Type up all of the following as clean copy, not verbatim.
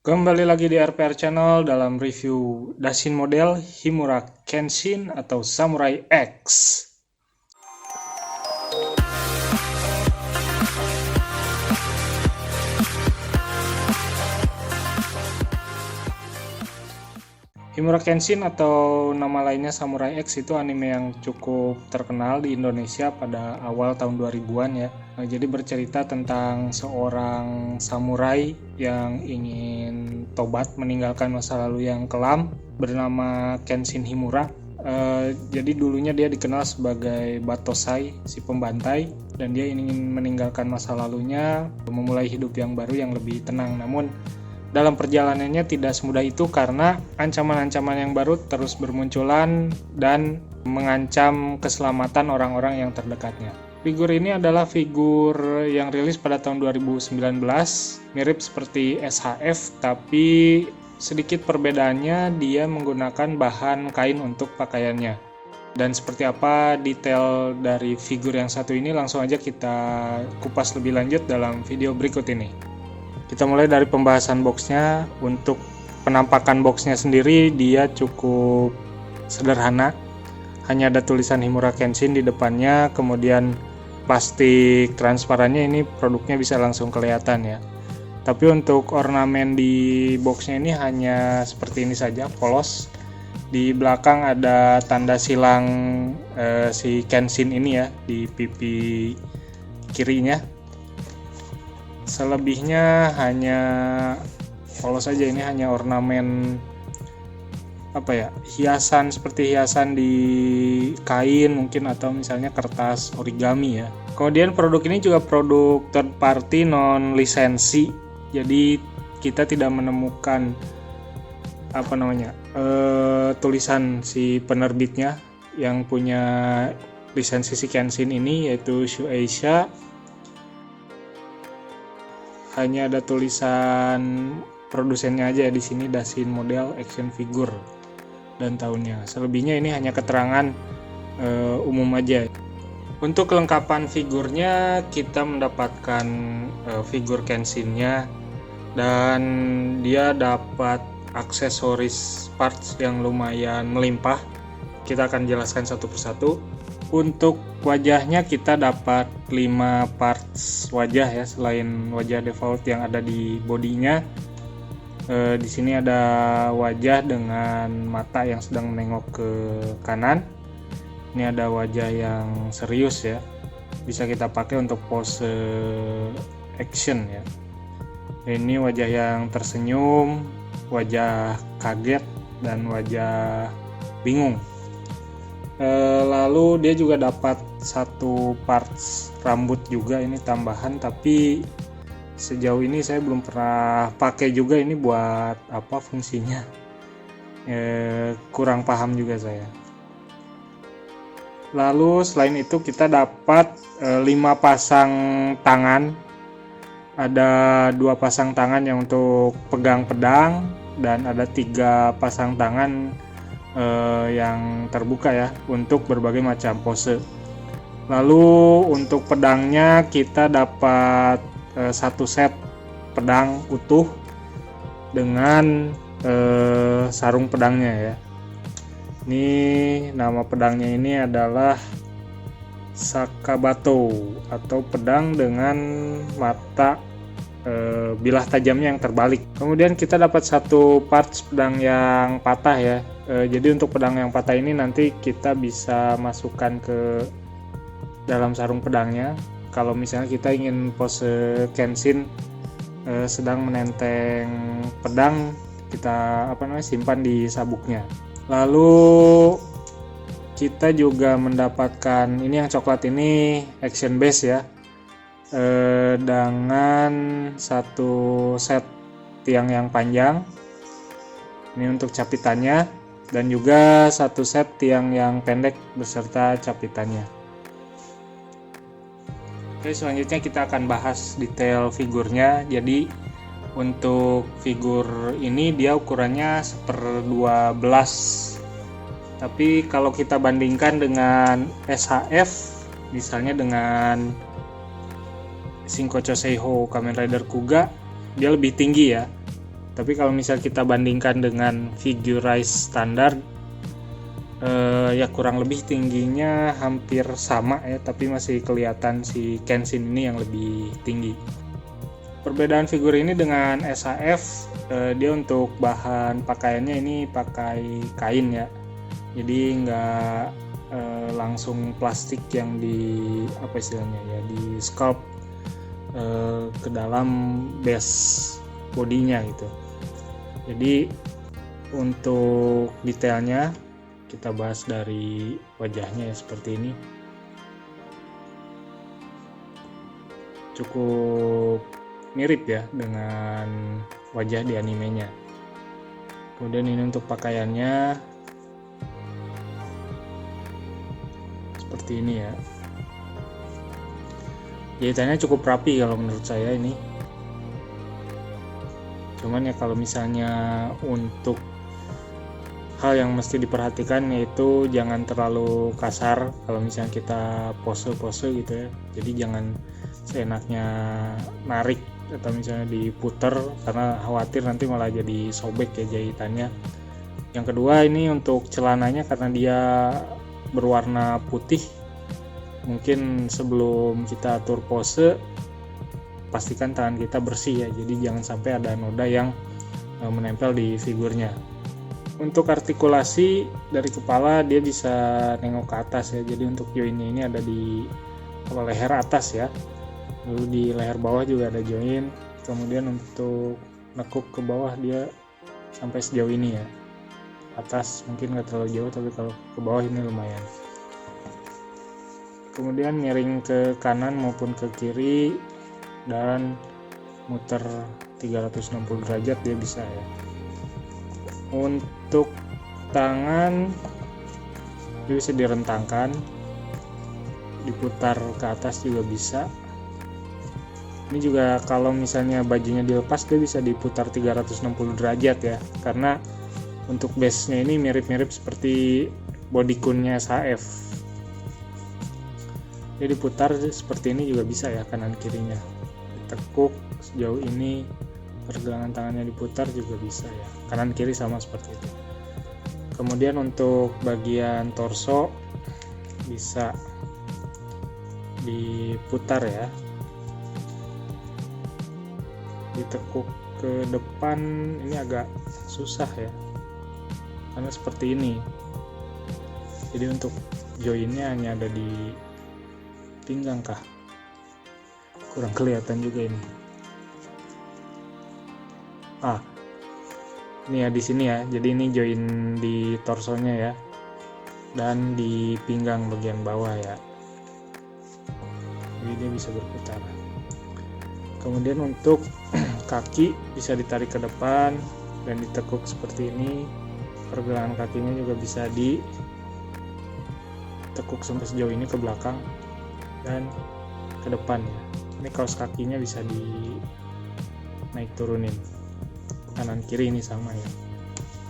Kembali lagi di RPR Channel dalam review Dashin model Himura Kenshin atau Samurai X. Himura Kenshin atau nama lainnya Samurai X itu anime yang cukup terkenal di Indonesia pada awal tahun 2000-an ya. Jadi bercerita tentang seorang samurai yang ingin tobat meninggalkan masa lalu yang kelam bernama Kenshin Himura. Jadi dulunya dia dikenal sebagai Batosai, si pembantai, dan dia ingin meninggalkan masa lalunya, memulai hidup yang baru yang lebih tenang. Namun dalam perjalanannya tidak semudah itu karena ancaman-ancaman yang baru terus bermunculan dan mengancam keselamatan orang-orang yang terdekatnya. Figur ini adalah figur yang rilis pada tahun 2019, mirip seperti SHF, tapi sedikit perbedaannya dia menggunakan bahan kain untuk pakaiannya. Dan seperti apa detail dari figur yang satu ini, langsung aja kita kupas lebih lanjut dalam video berikut ini. Kita mulai dari pembahasan boxnya. Untuk penampakan boxnya sendiri dia cukup sederhana, hanya ada tulisan Himura Kenshin di depannya, kemudian plastik transparannya, ini produknya bisa langsung kelihatan ya. Tapi untuk ornamen di boxnya ini hanya seperti ini saja, polos. Di belakang ada tanda silang si Kenshin ini ya, di pipi kirinya. Selebihnya hanya polos saja, ini hanya ornamen hiasan, seperti hiasan di kain mungkin, atau misalnya kertas origami ya. Kemudian produk ini juga produk third party non lisensi, jadi kita tidak menemukan tulisan si penerbitnya yang punya lisensi si Kenshin ini, yaitu Shueisha. Hanya ada tulisan produsennya aja di sini, Dashin model action figure dan tahunnya. Selebihnya ini hanya keterangan umum aja. Untuk kelengkapan figurnya kita mendapatkan figur Kenshinnya, dan dia dapat aksesoris parts yang lumayan melimpah. Kita akan jelaskan satu persatu. Untuk wajahnya kita dapat 5 parts wajah ya, selain wajah default yang ada di bodinya. Di sini ada wajah dengan mata yang sedang menengok ke kanan. Ini ada wajah yang serius ya, bisa kita pakai untuk pose action ya. Ini wajah yang tersenyum, wajah kaget, dan wajah bingung. Lalu dia juga dapat satu parts rambut juga, ini tambahan, tapi sejauh ini saya belum pernah pakai juga ini buat apa fungsinya. Kurang paham juga saya. Lalu selain itu kita dapat 5 pasang tangan. Ada 2 pasang tangan yang untuk pegang pedang, dan ada 3 pasang tangan yang terbuka ya untuk berbagai macam pose. Lalu untuk pedangnya kita dapat 1 set pedang utuh dengan sarung pedangnya ya. Ini nama pedangnya ini adalah Sakabato, atau pedang dengan mata bilah tajamnya yang terbalik. Kemudian kita dapat 1 parts pedang yang patah ya. Jadi untuk pedang yang patah ini nanti kita bisa masukkan ke dalam sarung pedangnya. Kalau misalnya kita ingin pose Kenshin sedang menenteng pedang, kita simpan di sabuknya. Lalu kita juga mendapatkan ini yang coklat ini, action base ya, dengan 1 set tiang yang panjang, ini untuk capitannya, dan juga 1 set tiang yang pendek beserta capitannya. Oke, selanjutnya kita akan bahas detail figurnya. Jadi untuk figur ini dia ukurannya 1/12, tapi kalau kita bandingkan dengan SHF, misalnya dengan Shinkocho Seiho Kamen Rider Kuga, dia lebih tinggi ya. Tapi kalau misal kita bandingkan dengan figurize standar, ya kurang lebih tingginya hampir sama ya, tapi masih kelihatan si Kenshin ini yang lebih tinggi. Perbedaan figur ini dengan SHF, dia untuk bahan pakaiannya ini pakai kain ya, jadi nggak langsung plastik yang di apa istilahnya ya, di sculpt ke dalam base bodinya gitu. Jadi untuk detailnya kita bahas dari wajahnya ya, seperti ini. Cukup mirip ya dengan wajah di animenya. Kemudian ini untuk pakaiannya seperti ini ya. Jahitannya cukup rapi kalau menurut saya ini. Cuman ya kalau misalnya untuk hal yang mesti diperhatikan yaitu jangan terlalu kasar kalau misalnya kita pose-pose gitu ya. Jadi jangan seenaknya narik atau misalnya diputer, karena khawatir nanti malah jadi sobek ya jahitannya. Yang kedua ini untuk celananya, karena dia berwarna putih, mungkin sebelum kita atur pose pastikan tangan kita bersih ya, jadi jangan sampai ada noda yang menempel di figurnya. Untuk artikulasi dari kepala dia bisa nengok ke atas ya, jadi untuk joinnya ini ada di leher atas ya, lalu di leher bawah juga ada join. Kemudian untuk nekuk ke bawah dia sampai sejauh ini ya, atas mungkin nggak terlalu jauh, tapi kalau ke bawah ini lumayan. Kemudian miring ke kanan maupun ke kiri dan muter 360 derajat dia bisa ya. Untuk tangan dia bisa direntangkan, diputar ke atas juga bisa. Ini juga kalau misalnya bajunya dilepas dia bisa diputar 360 derajat ya, karena untuk base-nya ini mirip-mirip seperti bodycon-nya SHF. Jadi diputar seperti ini juga bisa ya, kanan kirinya. Tekuk sejauh ini, pergelangan tangannya diputar juga bisa ya, kanan kiri sama seperti itu. Kemudian untuk bagian torso bisa diputar ya, ditekuk ke depan. Ini agak susah ya karena seperti ini, jadi untuk joinnya hanya ada di pinggang kah, kurang kelihatan juga ini. Ini ya di sini ya, jadi ini join di torsonya ya, dan di pinggang bagian bawah ya, jadi dia bisa berputar. Kemudian untuk kaki bisa ditarik ke depan dan ditekuk seperti ini. Pergelangan kakinya juga bisa ditekuk sampai sejauh ini ke belakang dan ke depan ya. Ini kaos kakinya bisa di naik turunin, kanan kiri ini sama ya.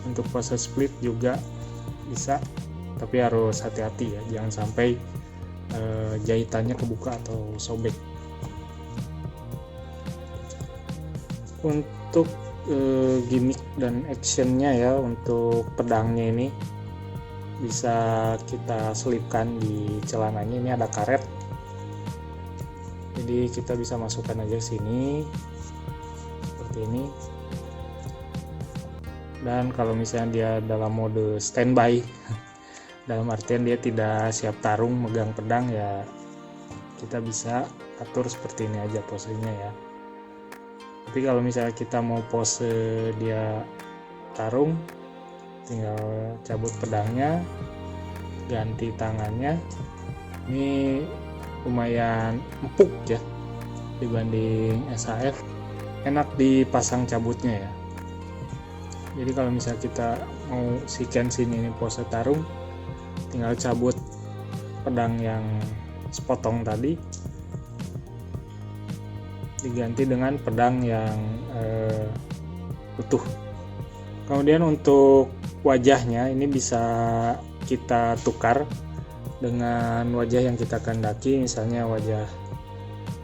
Untuk pose split juga bisa, tapi harus hati-hati ya, jangan sampai jahitannya kebuka atau sobek. Untuk gimmick dan actionnya ya, untuk pedangnya ini bisa kita selipkan di celananya. Ini ada karet, jadi kita bisa masukkan aja sini seperti ini. Dan kalau misalnya dia dalam mode standby dalam artian dia tidak siap tarung megang pedang ya, kita bisa atur seperti ini aja posenya ya. Tapi kalau misalnya kita mau pose dia tarung, tinggal cabut pedangnya, ganti tangannya. Ini lumayan empuk ya dibanding SHF, enak dipasang cabutnya ya. Jadi kalau misalnya kita mau si Kenshin ini pose tarung, tinggal cabut pedang yang sepotong tadi, diganti dengan pedang yang utuh. Kemudian untuk wajahnya ini bisa kita tukar dengan wajah yang kita kehendaki. Misalnya wajah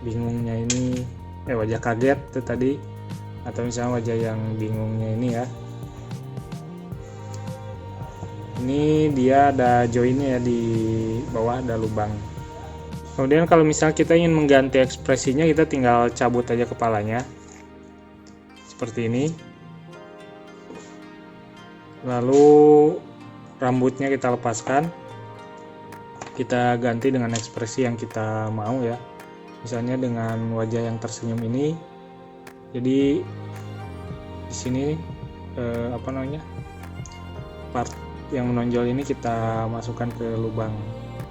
bingungnya ini, wajah kaget itu tadi atau misalnya wajah yang bingungnya ini ya. Ini dia ada joinnya ya, di bawah ada lubang. Kemudian kalau misalnya kita ingin mengganti ekspresinya, kita tinggal cabut aja kepalanya seperti ini. Lalu rambutnya kita lepaskan, kita ganti dengan ekspresi yang kita mau ya, misalnya dengan wajah yang tersenyum ini. Jadi di sini part yang menonjol ini kita masukkan ke lubang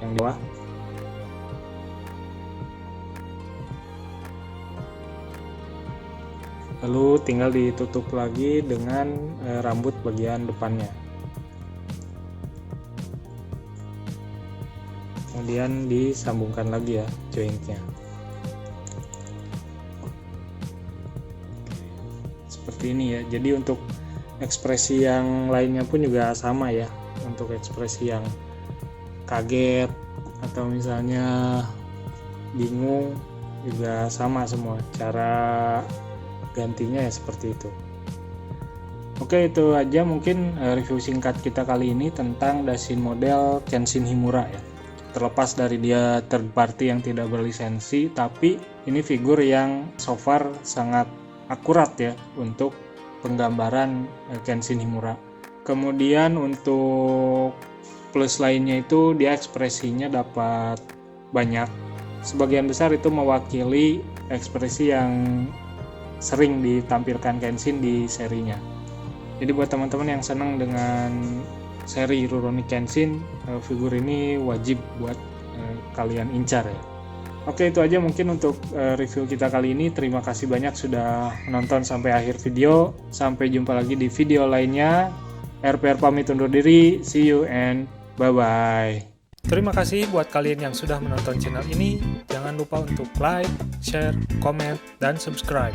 yang di bawah. Lalu tinggal ditutup lagi dengan rambut bagian depannya. Kemudian disambungkan lagi ya jointnya. Seperti ini ya. Jadi untuk ekspresi yang lainnya pun juga sama ya. Untuk ekspresi yang kaget atau misalnya bingung juga sama semua. Cara gantinya ya seperti itu. Oke, itu aja mungkin review singkat kita kali ini tentang Daishin model Kenshin Himura ya. Terlepas dari dia third party yang tidak berlisensi, tapi ini figur yang so far sangat akurat ya untuk penggambaran Kenshin Himura. Kemudian untuk plus lainnya itu dia ekspresinya dapat banyak. Sebagian besar itu mewakili ekspresi yang sering ditampilkan Kenshin di serinya. Jadi buat teman-teman yang senang dengan seri Rurouni Kenshin, figur ini wajib buat kalian incar ya. Oke, itu aja mungkin untuk review kita kali ini. Terima kasih banyak sudah menonton sampai akhir video. Sampai jumpa lagi di video lainnya. RPR pamit undur diri. See you and bye-bye. Terima kasih buat kalian yang sudah menonton channel ini. Jangan lupa untuk like, share, komen, dan subscribe.